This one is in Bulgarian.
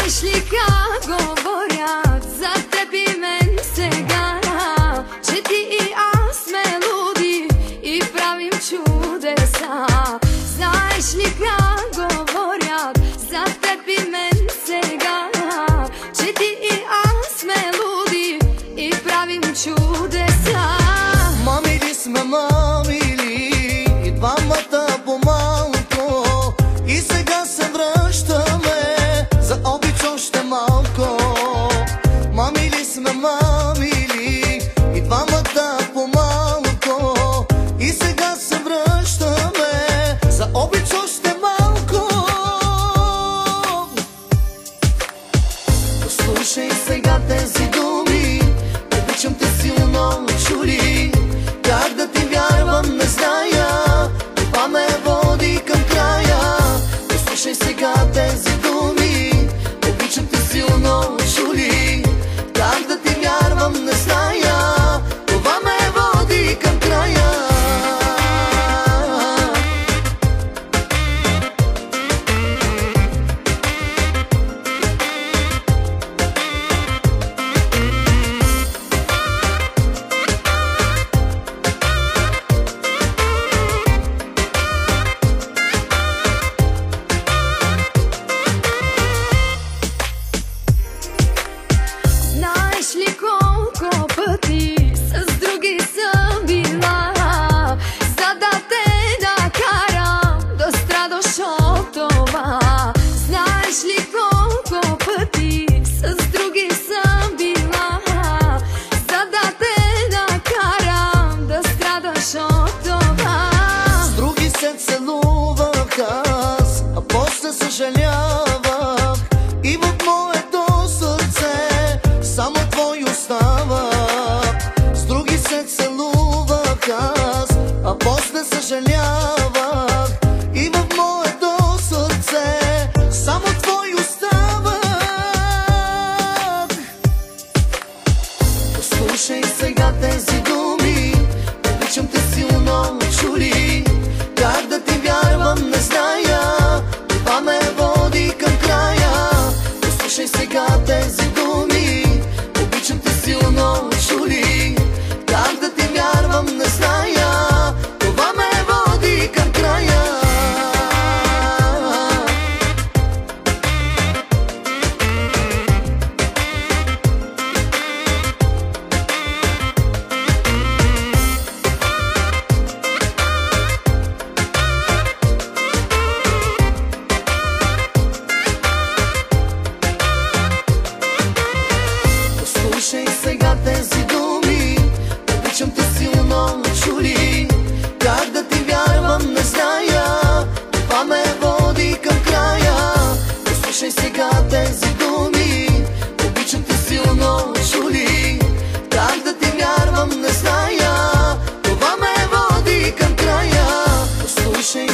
Знаеш ли как говорят за теб и мен сега, че ти и аз сме луди и правим чудеса? Знаеш ли как говорят за теб и мен сега, че ти и аз сме луди и правим чудеса? Мамили сме, мамили и двамата по-малко, и сега се връщаме за обич още малко. Мамили сме, мамили и двамата по-малко, и сега се връщаме за обич още малко. Послушай сега тези думи, обичам те силно, чули. Как да ти вярвам, не зная, това ме води към края. Послушай сега тези думи, обичам те силно, чули. Как да ти вярвам, не зная, това ме води към края. Знаеш ли колко пъти с други съм била, за да те накарам да страдаш от това? Знаеш ли колко пъти с други съм била, за да те накарам да страдаш от това? С други се целувах аз, а после съжалявах, и в моето сърце само твой остава. С други се целувах аз, а после съжалявах, и в моето сърце само твой остава. Послушай сега тези думи, обичам те силно, чули. Как да ти вярвам, не зная, това ме води към края. Послушай сега тези думи, обичам те силно, чули. Как да ти вярвам, не зная, това ме води към края. Послушай сега тези думи, обичам те силно, чули. Как да ти вярвам, не зная, това ме води към края. Послушай сега тези думи, обичам те силно, чули. Как да ти вярвам, не зная, това ме води към края. Послушай